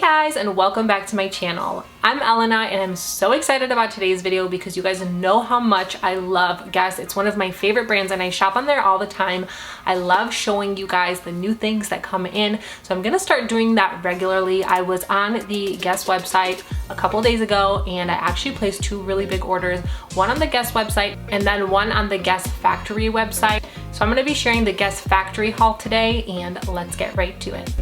guys, and welcome back to my channel. I'm Elena and I'm so excited about today's video because you guys know how much I love Guess. It's one of my favorite brands and I shop on there all the time. I love showing you guys the new things that come in, so I'm gonna start doing that regularly. I was on the Guess website a couple days ago and I actually placed two really big orders, one on the Guess website and then one on the Guess factory website. So I'm gonna be sharing the Guess factory haul today, and let's get right to it.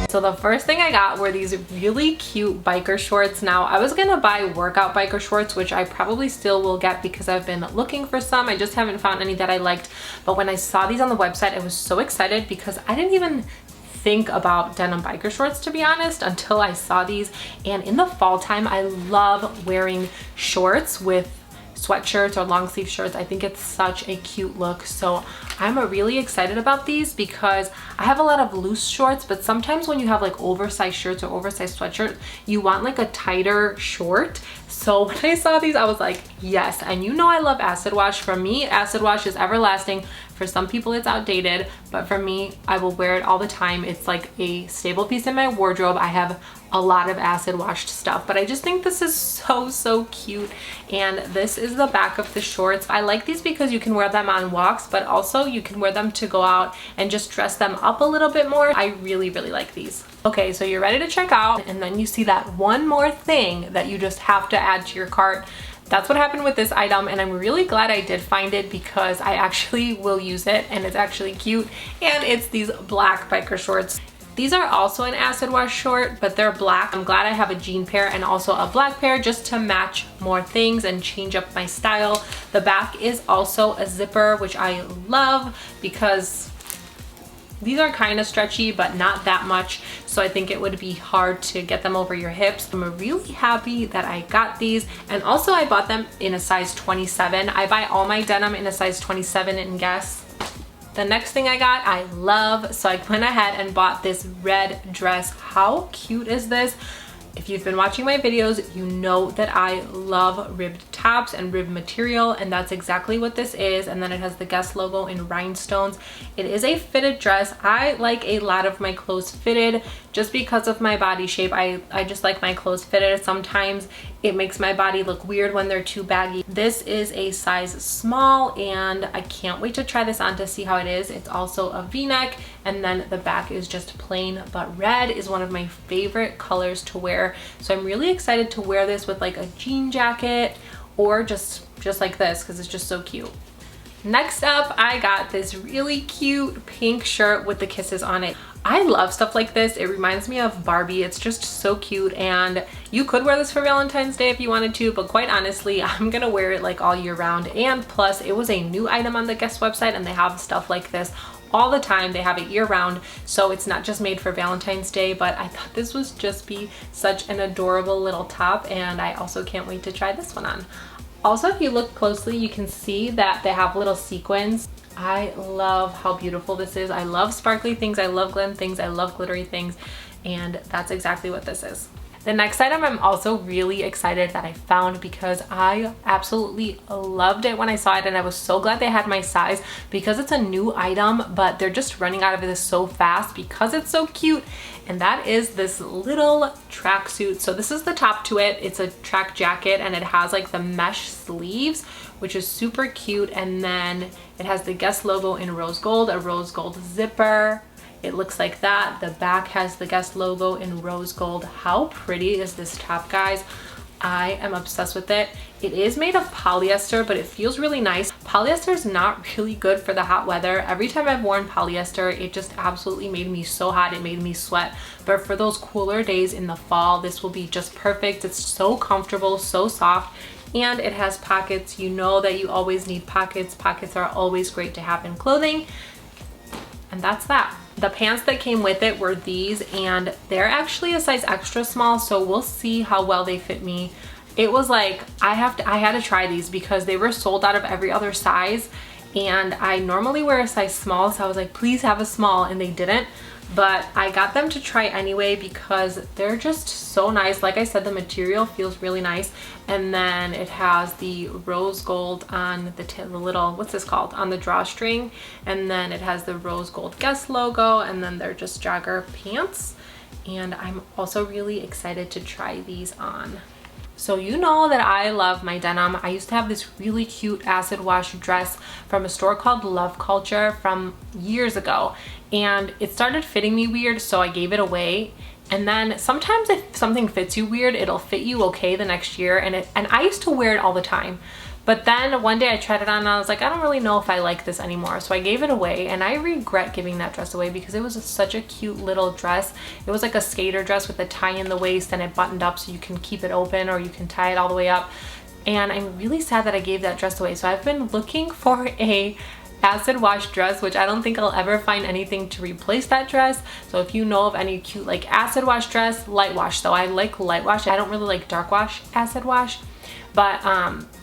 So the first thing I got were these really cute biker shorts. Now I was gonna buy workout biker shorts, which I probably still will get because I've been looking for some. I just haven't found any that I liked. But when I saw these on the website, I was so excited because I didn't even think about denim biker shorts, to be honest, until I saw these. And in the fall time, I love wearing shorts with sweatshirts or long sleeve shirts. I think it's such a cute look. So I'm really excited about these because I have a lot of loose shorts, but sometimes when you have like oversized shirts or oversized sweatshirts, you want like a tighter short. So when I saw these, I was like, yes. And you know I love acid wash. For me, acid wash is everlasting. For some people it's outdated, but for me, I will wear it all the time. It's like a staple piece in my wardrobe. I have a lot of acid washed stuff, but I just think this is so cute. And this is the back of the shorts. I like these because you can wear them on walks, but also you can wear them to go out and just dress them up a little bit more. I really like these. Okay, so you're ready to check out, and then you see that one more thing that you just have to add to your cart. That's what happened with this item, and I'm really glad I did find it because I actually will use it and it's actually cute. And it's these black biker shorts. These are also an acid wash short, but they're black. I'm glad I have a jean pair and also a black pair just to match more things and change up my style. The back is also a zipper, which I love because these are kind of stretchy, but not that much. So I think it would be hard to get them over your hips. I'm really happy that I got these. And also I bought them in a size 27. I buy all my denim in a size 27 in Guess. The next thing I got, I love. So I went ahead and bought this red dress. How cute is this? If you've been watching my videos, you know that I love ribbed tops and ribbed material, and that's exactly what this is. And then it has the Guess logo in rhinestones. It is a fitted dress. I like a lot of my clothes fitted just because of my body shape. I just like my clothes fitted. Sometimes it makes my body look weird when they're too baggy. This is a size small, and I can't wait to try this on to see how it is. It's also a v-neck, and then the back is just plain, but red is one of my favorite colors to wear. So I'm really excited to wear this with like a jean jacket or just like this because it's just so cute. Next up, I got this really cute pink shirt with the kisses on it. I love stuff like this. It reminds me of Barbie. It's just so cute, and you could wear this for Valentine's Day if you wanted to, but quite honestly, I'm gonna wear it like all year round. And plus, it was a new item on the Guess website, and they have stuff like this all the time. They have it year round, so it's not just made for Valentine's Day, but I thought this was just be such an adorable little top, and I also can't wait to try this one on. Also, if you look closely, you can see that they have little sequins. I love how beautiful this is. I love sparkly things, I love glam things, I love glittery things, and that's exactly what this is. The next item I'm also really excited that I found because I absolutely loved it when I saw it, and I was so glad they had my size because it's a new item, but they're just running out of this so fast because it's so cute. And that is this little tracksuit. So this is the top to it. It's a track jacket and it has like the mesh sleeves, which is super cute. And then it has the Guess logo in rose gold, a rose gold zipper. It looks like that. The back has the Guess logo in rose gold. How pretty is this top, guys? I am obsessed with it. It is made of polyester, but it feels really nice. Polyester is not really good for the hot weather. Every time I've worn polyester, it just absolutely made me so hot. It made me sweat. But for those cooler days in the fall, this will be just perfect. It's so comfortable, so soft, and it has pockets. You know that you always need pockets. Pockets are always great to have in clothing. And that's that. The pants that came with it were these, and they're actually a size extra small, so we'll see how well they fit me. It was like, I had to try these because they were sold out of every other size, and I normally wear a size small, so I was like, please have a small, and they didn't. but I got them to try anyway because they're just so nice. Like I said, the material feels really nice, and then it has the rose gold on the little, what's this called, on the drawstring, and then it has the rose gold Guess logo, and then they're just jogger pants. And I'm also really excited to try these on. So you know that I love my denim. I used to have this really cute acid wash dress from a store called Love Culture from years ago, and it started fitting me weird, so I gave it away. And then sometimes if something fits you weird, it'll fit you okay the next year, and I used to wear it all the time. But then one day I tried it on and I was like, I don't really know if I like this anymore. So I gave it away, and I regret giving that dress away because it was such a cute little dress. It was like a skater dress with a tie in the waist, and it buttoned up so you can keep it open or you can tie it all the way up. And I'm really sad that I gave that dress away. So I've been looking for a acid wash dress, which I don't think I'll ever find anything to replace that dress. So if you know of any cute like acid wash dress, light wash though, I like light wash. I don't really like dark wash acid wash. But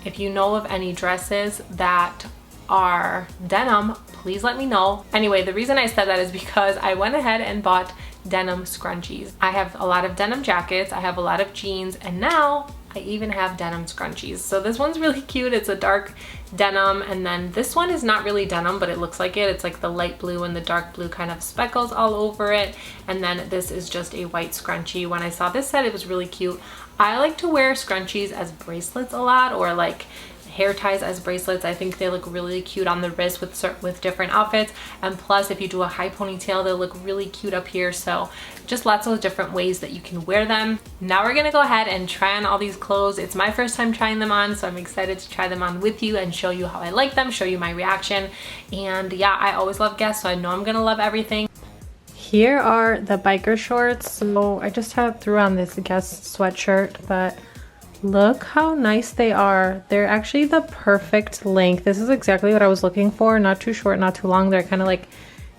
if you know of any dresses that are denim, please let me know. Anyway, the reason I said that is because I went ahead and bought denim scrunchies. I have a lot of denim jackets, I have a lot of jeans, and now I even have denim scrunchies. So this one's really cute. It's a dark denim, and then this one is not really denim, but it looks like it. It's like the light blue and the dark blue kind of speckles all over it. And then this is just a white scrunchie. When I saw this set, it was really cute. I like to wear scrunchies as bracelets a lot, or like hair ties as bracelets. I think they look really cute on the wrist with different outfits, and plus if you do a high ponytail, they look really cute up here. So just lots of different ways that you can wear them. Now we're gonna go ahead and try on all these clothes. It's my first time trying them on, so I'm excited to try them on with you and show you how I like them, show you my reaction. And yeah, I always love Guess, so I know I'm gonna love everything. Here are the biker shorts. So I just threw on this Guess sweatshirt, but look how nice they are. They're actually the perfect length. This is exactly what I was looking for. Not too short, not too long. They're kind of like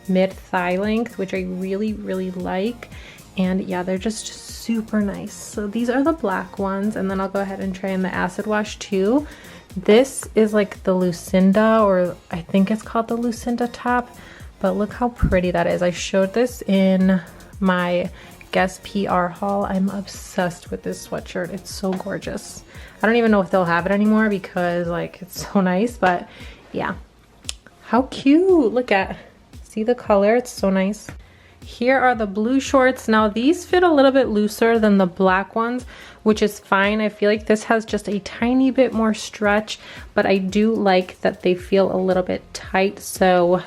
mid-thigh length, which I really, really like. And yeah, they're just super nice. So these are the black ones, and then I'll go ahead and try in the acid wash too. This is like the Lucinda, or I think it's called the Lucinda top. But look how pretty that is. I showed this in my Guess PR haul. I'm obsessed with this sweatshirt. It's so gorgeous. I don't even know if they'll have it anymore because like it's so nice, but yeah. How cute. Look at, see the color? It's so nice. Here are the blue shorts. Now these fit a little bit looser than the black ones, which is fine. I feel like this has just a tiny bit more stretch, but I do like that they feel a little bit tight. So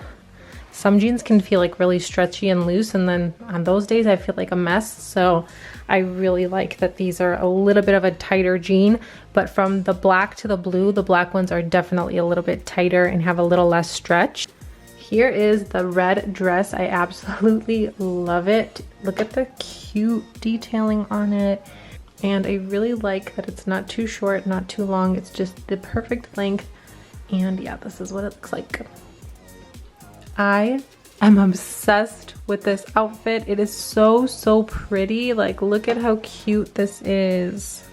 some jeans can feel like really stretchy and loose, and then on those days I feel like a mess. So I really like that these are a little bit of a tighter jean, but from the black to the blue, the black ones are definitely a little bit tighter and have a little less stretch. Here is the red dress. I absolutely love it. Look at the cute detailing on it. And I really like that it's not too short, not too long. It's just the perfect length. And yeah, this is what it looks like. I am obsessed with this outfit. It is so, so pretty. Like, look at how cute this is.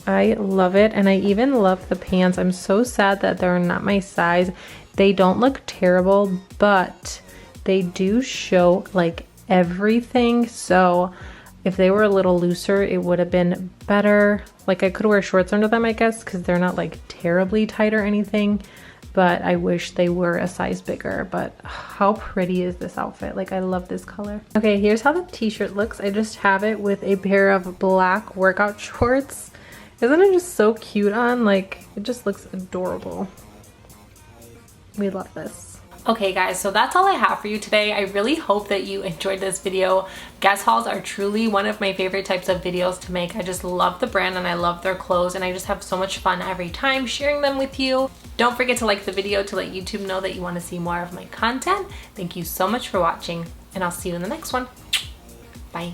I love it. And I even love the pants. I'm so sad that they're not my size. They don't look terrible, but they do show like everything. So if they were a little looser, it would have been better. Like, I could wear shorts under them, I guess, because they're not like terribly tight or anything. But I wish they were a size bigger. But how pretty is this outfit? Like, I love this color. Okay, here's how the t-shirt looks. I just have it with a pair of black workout shorts. Isn't it just so cute on? Like, it just looks adorable. We love this. Okay guys, so that's all I have for you today. I really hope that you enjoyed this video. Guess hauls are truly one of my favorite types of videos to make. I just love the brand and I love their clothes, and I just have so much fun every time sharing them with you. Don't forget to like the video to let YouTube know that you want to see more of my content. Thank you so much for watching, and I'll see you in the next one. Bye.